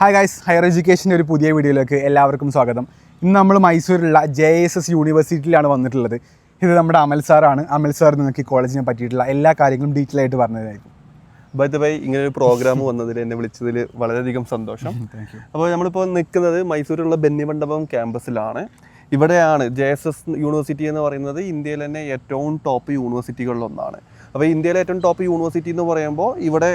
Hi guys, higher എഡ്യൂക്കേഷൻ്റെ ഒരു പുതിയ വീഡിയോയിലേക്ക് എല്ലാവർക്കും സ്വാഗതം. ഇന്ന് നമ്മൾ മൈസൂരിലുള്ള JSS യൂണിവേഴ്സിറ്റിയിലാണ് വന്നിട്ടുള്ളത്. ഇത് നമ്മുടെ അമൽ സാറാണ്. അമൽ സാർ നിങ്ങൾക്ക് ഈ കോളേജിനെ പറ്റിയിട്ടുള്ള എല്ലാ കാര്യങ്ങളും ഡീറ്റെയിൽ ആയിട്ട് പറഞ്ഞതായിരിക്കും. ബൈ ദ വേ, ഇങ്ങനെ ഒരു പ്രോഗ്രാം വന്നതിൽ എന്നെ വിളിച്ചതിൽ വളരെയധികം സന്തോഷം. അപ്പോൾ നമ്മളിപ്പോൾ നിൽക്കുന്നത് മൈസൂരിലുള്ള ബെന്നിമണ്ഡപം ക്യാമ്പസിലാണ്. ഇവിടെയാണ് JSS യൂണിവേഴ്സിറ്റി എന്ന് പറയുന്നത് ഇന്ത്യയിലെ തന്നെ ഏറ്റവും ടോപ്പ് യൂണിവേഴ്സിറ്റികളിലൊന്നാണ്. അപ്പോൾ ഇന്ത്യയിലെ ഏറ്റവും ടോപ്പ് യൂണിവേഴ്സിറ്റി എന്ന് പറയുമ്പോൾ ഇവിടെ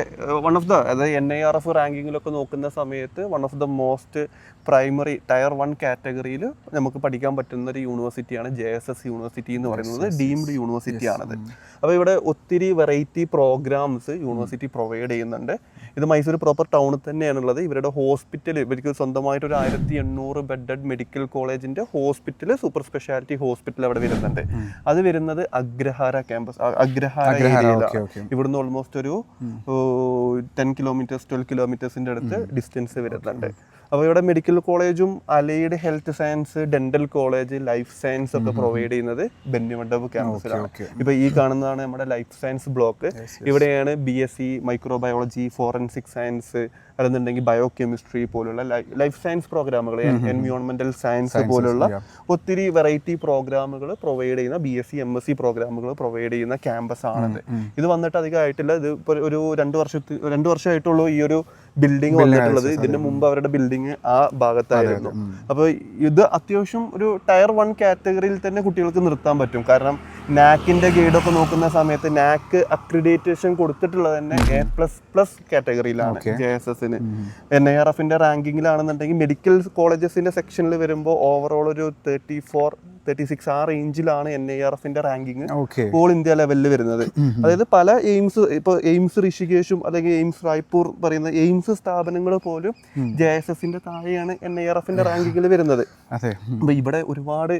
അതായത് NIRF റാങ്കിങ്ങിലൊക്കെ നോക്കുന്ന സമയത്ത് one of the most primary tier 1 കാറ്റഗറിയിൽ നമുക്ക് പഠിക്കാൻ പറ്റുന്ന ഒരു യൂണിവേഴ്സിറ്റിയാണ് JSS യൂണിവേഴ്സിറ്റി എന്ന് പറയുന്നത്. ഡീംഡ് യൂണിവേഴ്സിറ്റി ആണത്. അപ്പോൾ ഇവിടെ ഒത്തിരി വെറൈറ്റി പ്രോഗ്രാംസ് യൂണിവേഴ്സിറ്റി പ്രൊവൈഡ് ചെയ്യുന്നുണ്ട്. ഇത് മൈസൂർ പ്രോപ്പർ ടൗണിൽ തന്നെയാണുള്ളത്. ഇവരുടെ ഹോസ്പിറ്റൽ, ഇവർക്ക് സ്വന്തമായിട്ട് ഒരു 1800 ബെഡഡ് മെഡിക്കൽ കോളേജിൻ്റെ ഹോസ്പിറ്റൽ, സൂപ്പർ സ്പെഷ്യാലിറ്റി ഹോസ്പിറ്റൽ അവിടെ വരുന്നുണ്ട്. അത് വരുന്നത് അഗ്രഹാര ക്യാമ്പസ്, അഗ്രഹാര ഏരിയയിലാണ്. ഇവിടുന്ന് ഓൾമോസ്റ്റ് ഒരു 10 കിലോമീറ്റേഴ്സ് 12 കിലോമീറ്റേഴ്സിൻ്റെ അടുത്ത് ഡിസ്റ്റൻസ് വരുന്നുണ്ട്. അപ്പോൾ ഇവിടെ മെഡിക്കൽ കോളേജും allied health science, dental college, life science ഒക്കെ പ്രൊവൈഡ് ചെയ്യുന്നത് ബെന്നിമണ്ഡപം ക്യാമ്പസിലാണ്. ഇപ്പോൾ ഈ കാണുന്നതാണ് നമ്മുടെ ലൈഫ് സയൻസ് ബ്ലോക്ക്. ഇവിടെയാണ് BSc മൈക്രോബയോളജി, ഫോറൻസിക് സയൻസ്, അല്ലെന്നുണ്ടെങ്കിൽ ബയോ കെമിസ്ട്രി പോലുള്ള ലൈഫ് സയൻസ് പ്രോഗ്രാമുകൾ, എൻവയോൺമെന്റൽ സയൻസ് പോലുള്ള ഒത്തിരി വെറൈറ്റി പ്രോഗ്രാമുകൾ പ്രൊവൈഡ് ചെയ്യുന്ന BSc MSc പ്രോഗ്രാമുകൾ പ്രൊവൈഡ് ചെയ്യുന്ന ക്യാമ്പസ് ആണിത്. ഇത് വന്നിട്ട് അധികം ആയിട്ടില്ല. ഇത് ഇപ്പോൾ ഒരു 2 വർഷമായിട്ടുള്ളൂ ഈ ഒരു ബിൽഡിംഗ് വന്നിട്ടുള്ളത്. ഇതിന്റെ മുമ്പ് അവരുടെ ബിൽഡിംഗ് ആ ഭാഗത്തായിരുന്നു. അപ്പോൾ ഇത് അത്യാവശ്യം ഒരു ടയർ 1 കാറ്റഗറിയിൽ തന്നെ കുട്ടികൾക്ക് നിർത്താൻ പറ്റും. കാരണം നാക്കിന്റെ ഗൈഡൊക്കെ നോക്കുന്ന സമയത്ത് നാക്ക് അക്രിഡിറ്റേഷൻ കൊടുത്തിട്ടുള്ളത് തന്നെ A++ കാറ്റഗറിയിലാണ് JSS. NIRFന്റെ റാങ്കിങ്ങിലാണെന്നുണ്ടെങ്കിൽ മെഡിക്കൽ കോളേജസിന്റെ സെക്ഷനിൽ വരുമ്പോൾ ഓവറോൾ ഒരു 34-36 ആ റേഞ്ചിലാണ് NIRFന്റെ റാങ്കിങ് ഓൾ ഇന്ത്യ ലെവലിൽ വരുന്നത്. അതായത് പല എയിംസ് ഋഷികേശും അല്ലെങ്കിൽ എയിംസ് റായ്പൂർ പറയുന്ന എയിംസ് സ്ഥാപനങ്ങൾ പോലും JSSന്റെ താഴെയാണ് NIRFന്റെ റാങ്കിങ്ങിൽ വരുന്നത്. അപ്പൊ ഇവിടെ ഒരുപാട്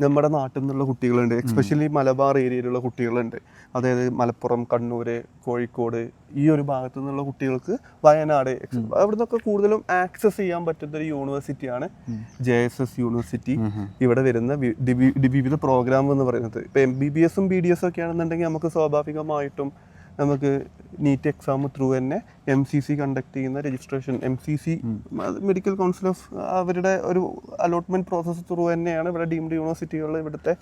നമ്മുടെ നാട്ടിൽ നിന്നുള്ള കുട്ടികളുണ്ട്, എസ്പെഷ്യലി മലബാർ ഏരിയയിലുള്ള കുട്ടികളുണ്ട്. അതായത് മലപ്പുറം, കണ്ണൂർ, കോഴിക്കോട് ഈ ഒരു ഭാഗത്തു നിന്നുള്ള കുട്ടികൾക്ക് വയനാട് അവിടെ നിന്നൊക്കെ കൂടുതലും ആക്സസ് ചെയ്യാൻ പറ്റുന്ന ഒരു യൂണിവേഴ്സിറ്റിയാണ് JSS യൂണിവേഴ്സിറ്റി. ഇവിടെ വരുന്ന വിവിധ പ്രോഗ്രാം എന്ന് പറയുന്നത് ഇപ്പോൾ MBBS BDS ഒക്കെ ആണെന്നുണ്ടെങ്കിൽ നമുക്ക് സ്വാഭാവികമായിട്ടും നമുക്ക് നീറ്റ് എക്സാം ത്രൂ തന്നെ MCC കണ്ടക്ട് ചെയ്യുന്ന registration, MCC medical council of അവരുടെ ഒരു അലോട്ട്മെന്റ് പ്രോസസ്സ് ത്രൂ തന്നെയാണ് ഇവിടെ ഡീംഡ് യൂണിവേഴ്സിറ്റികളിൽ ഇവിടുത്തെ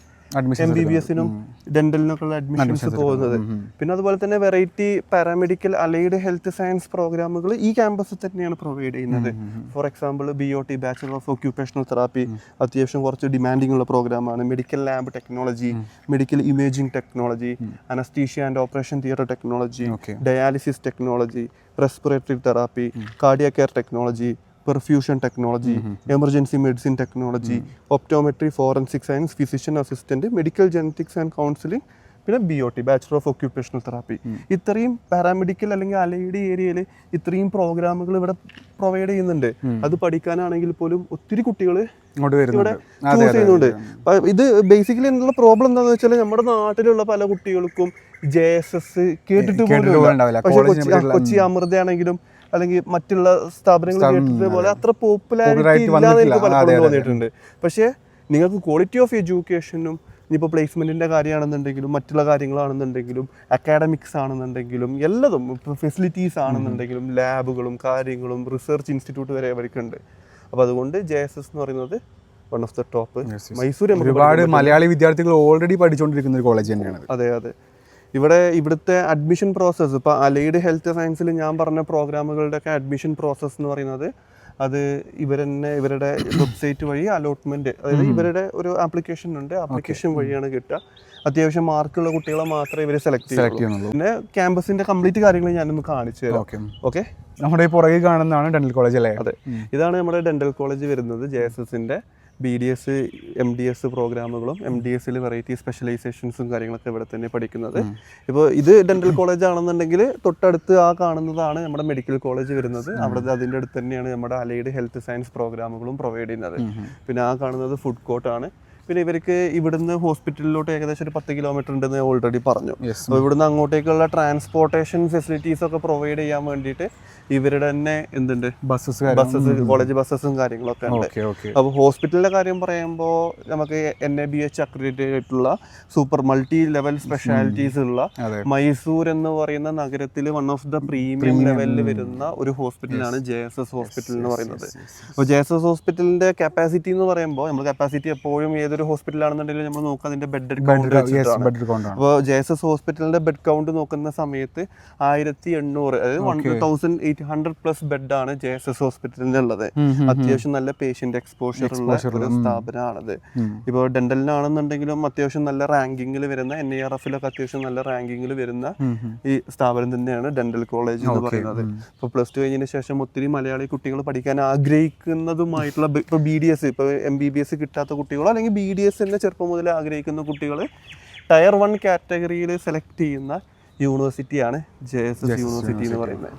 MBBSനും ഡെന്റലിനൊക്കെയുള്ള അഡ്മിഷൻസ് പോകുന്നത്. പിന്നെ അതുപോലെ തന്നെ variety paramedical allied health science പ്രോഗ്രാമുകൾ ഈ ക്യാമ്പസിൽ തന്നെയാണ് പ്രൊവൈഡ് ചെയ്യുന്നത്. For example BOT bachelor of occupational therapy അത്യാവശ്യം കുറച്ച് ഡിമാൻഡിംഗ് ഉള്ള പ്രോഗ്രാമാണ്. Medical lab technology, medical imaging technology, anaesthesia and operation theatre technology, dialysis technology, respiratory therapy, cardiac care technology, perfusion technology, emergency medicine technology, optometry, forensic science, physician assistant, medical genetics and counselling, പിന്നെ BOT bachelor of occupational therapy. ഇത്രയും paramedical അല്ലെങ്കിൽ allied ഏരിയയിൽ ഇത്രയും പ്രോഗ്രാമുകൾ ഇവിടെ provide ചെയ്യുന്നുണ്ട്. അത് പഠിക്കാനാണെങ്കിൽ പോലും ഒത്തിരി കുട്ടികൾ ഇവിടെ ചൂസ് ചെയ്യുന്നുണ്ട്. ഇത് ബേസിക്കലി എന്നുള്ള പ്രോബ്ലം എന്താണെന്ന് വെച്ചാൽ നമ്മുടെ നാട്ടിലുള്ള പല കുട്ടികൾക്കും JSS കേട്ടിട്ട് പോലും, പക്ഷേ കൊച്ചി അമൃതയാണെങ്കിലും അല്ലെങ്കിൽ മറ്റുള്ള സ്ഥാപനങ്ങൾ കേട്ടിട്ട് പോലെ അത്ര പോപ്പുലാരിറ്റി ഇല്ലാന്ന് എനിക്ക് പലപ്പോഴും തോന്നിയിട്ടുണ്ട്. പക്ഷേ നിങ്ങൾക്ക് ക്വാളിറ്റി ഓഫ് എഡ്യൂക്കേഷനും ഇനിയിപ്പോൾ പ്ലേസ്മെൻറ്റിൻ്റെ കാര്യമാണെന്നുണ്ടെങ്കിലും മറ്റുള്ള കാര്യങ്ങളാണെന്നുണ്ടെങ്കിലും അക്കാഡമിക്സ് ആണെന്നുണ്ടെങ്കിലും എല്ലാതും, ഇപ്പോൾ ഫെസിലിറ്റീസ് ആണെന്നുണ്ടെങ്കിലും ലാബുകളും കാര്യങ്ങളും റിസർച്ച് ഇൻസ്റ്റിറ്റ്യൂട്ട് വരെ അവർക്കുണ്ട്. അപ്പോൾ അതുകൊണ്ട് JSS എന്ന് പറയുന്നത് one of the top. Mysore ഒരുപാട് മലയാളി വിദ്യാർത്ഥികൾ ഓൾറെഡി പഠിച്ചുകൊണ്ടിരിക്കുന്ന ഒരു കോളേജ് തന്നെയാണ്. അതെ. ഇവിടുത്തെ അഡ്മിഷൻ പ്രോസസ്സ്, ഇപ്പോൾ അലൈഡ് ഹെൽത്ത് സയൻസിൽ ഞാൻ പറഞ്ഞ പ്രോഗ്രാമുകളുടെയൊക്കെ അഡ്മിഷൻ പ്രോസസ്സ് എന്ന് പറയുന്നത് അത് ഇവരുടെ വെബ്സൈറ്റ് വഴി അലോട്ട്മെന്റ്, അതായത് ഇവരുടെ ഒരു ആപ്ലിക്കേഷൻ ഉണ്ട്, ആപ്ലിക്കേഷൻ വഴിയാണ് കിട്ടുക. അത്യാവശ്യം മാർക്കുള്ള കുട്ടികളെ മാത്രമേ ഇവർ സെലക്ട് ചെയ്യുന്നുള്ളൂ. പിന്നെ ക്യാമ്പസിന്റെ കംപ്ലീറ്റ് കാര്യങ്ങൾ ഞാനൊന്ന് കാണിച്ചു തരാം. ഓക്കെ, നമ്മുടെ പുറകെ കാണുന്നതാണ് ഡെന്റൽ കോളേജ് അല്ലേ? അതെ, ഇതാണ് നമ്മുടെ ഡെന്റൽ കോളേജ് വരുന്നത്. JSSന്റെ BDS MDS പ്രോഗ്രാമുകളും MDSൽ വെറൈറ്റി സ്പെഷ്യലൈസേഷൻസും കാര്യങ്ങളൊക്കെ ഇവിടെ തന്നെ പഠിക്കുന്നത്. ഇപ്പോൾ ഇത് ഡെന്റൽ കോളേജ് ആണെന്നുണ്ടെങ്കിൽ തൊട്ടടുത്ത് ആ കാണുന്നതാണ് നമ്മുടെ മെഡിക്കൽ കോളേജ് വരുന്നത്. അവിടെ അതിൻ്റെ അടുത്ത് തന്നെയാണ് നമ്മുടെ അലൈഡ് ഹെൽത്ത് സയൻസ് പ്രോഗ്രാമുകളും പ്രൊവൈഡ് ചെയ്യുന്നത്. പിന്നെ ആ കാണുന്നത് ഫുഡ് കോർട്ടാണ്. പിന്നെ ഇവർക്ക് ഇവിടുന്ന് ഹോസ്പിറ്റലിലോട്ട് ഏകദേശം ഒരു 10 കിലോമീറ്റർ ഉണ്ടെന്ന് ഓൾറെഡി പറഞ്ഞു. Yes. അപ്പോൾ ഇവിടുന്ന് അങ്ങോട്ടേക്കുള്ള ട്രാൻസ്പോർട്ടേഷൻ ഫെസിലിറ്റീസ് ഒക്കെ പ്രൊവൈഡ് ചെയ്യാൻ വേണ്ടിയിട്ട് ഇവരുടെ തന്നെ എന്തുണ്ട് ബസ്സസ് കോളേജ് ബസ്സസും കാര്യങ്ങളൊക്കെ ഉണ്ട്. Okay okay. അപ്പോൾ ഹോസ്പിറ്റലിന്റെ കാര്യം പറയുമ്പോൾ നമുക്ക് NABH അക്രഡിറ്റഡ് ആയിട്ടുള്ള സൂപ്പർ മൾട്ടി ലെവൽ സ്പെഷ്യാലിറ്റീസ് ഉള്ള അതെ. മൈസൂർ എന്ന് പറയുന്ന നഗരത്തിൽ വൺ ഓഫ് ദ പ്രീമിയം ലെവലിൽ വരുന്ന ഒരു ഹോസ്പിറ്റലാണ് JSS ഹോസ്പിറ്റൽ എന്ന് പറയുന്നത്. അപ്പോൾ JSS ഹോസ്പിറ്റലിന്റെ കപ്പാസിറ്റി എന്ന് പറയുമ്പോൾ നമ്മൾ കപ്പാസിറ്റി എപ്പോഴും ഏതൊരു ഹോസ്പിറ്റലാണെന്നുണ്ടെങ്കിലും നമ്മൾ നോക്കുക അതിന്റെ ബെഡ് കൗണ്ട് വെച്ചിട്ടാണ്. ബെഡ് കൗണ്ട് ആണ്. അപ്പോൾ JSS ഹോസ്പിറ്റലിന്റെ ബെഡ് കൗണ്ട് നോക്കുന്ന സമയത്ത് 1800 അതായത് 1800+ ബെഡാണ് JSS ഹോസ്പിറ്റലിന് ഉള്ളത്. അത്യാവശ്യം നല്ല പേഷ്യന്റ് എക്സ്പോഷർ ഉള്ള ഒരു സ്ഥാപനമാണത്. ഇപ്പോൾ ഡെന്റലിനാണെന്നുണ്ടെങ്കിലും അത്യാവശ്യം നല്ല റാങ്കിങ്ങിൽ വരുന്ന NIRF-ലൊക്കെ അത്യാവശ്യം നല്ല റാങ്കിങ്ങിൽ വരുന്ന ഈ സ്ഥാപനം തന്നെയാണ് ഡെന്റൽ കോളേജ് എന്ന് പറയുന്നത്. ഇപ്പോൾ +2 കഴിഞ്ഞതിന് ശേഷം ഒത്തിരി മലയാളി കുട്ടികൾ പഠിക്കാൻ ആഗ്രഹിക്കുന്നതുമായിട്ടുള്ള ഇപ്പോൾ BDS ഇപ്പോൾ MBBS കിട്ടാത്ത കുട്ടികളോ അല്ലെങ്കിൽ BDS തന്നെ ചെറുപ്പം മുതൽ ആഗ്രഹിക്കുന്ന കുട്ടികൾ ടയർ 1 കാറ്റഗറിയിൽ സെലക്ട് ചെയ്യുന്ന യൂണിവേഴ്സിറ്റിയാണ് JSS യൂണിവേഴ്സിറ്റി എന്ന് പറയുന്നത്.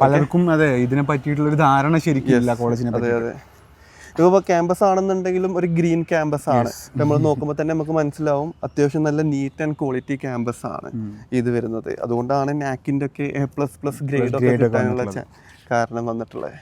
പലർക്കും അതെ ഇതിനെ പറ്റിയിട്ടുള്ള ഒരു ധാരണ ശരിക്കില്ല കോളേജിനെ പറ്റി. അതെ. ഇപ്പോൾ ക്യാമ്പസ് ആണെന്നുണ്ടെങ്കിലും ഒരു ഗ്രീൻ ക്യാമ്പസ് ആണ്. നമ്മൾ നോക്കുമ്പോൾ തന്നെ നമുക്ക് മനസ്സിലാവും അത്യാവശ്യം നല്ല നീറ്റ് ആൻഡ് ക്വാളിറ്റി ക്യാമ്പസ് ആണ് ഇത് വരുന്നത്. അതുകൊണ്ടാണ് NAAC-ന്റെ ഒക്കെ A++ ഗ്രേഡ് ഒക്കെ കിട്ടാനുള്ള കാരണം വന്നിട്ടുള്ളത്.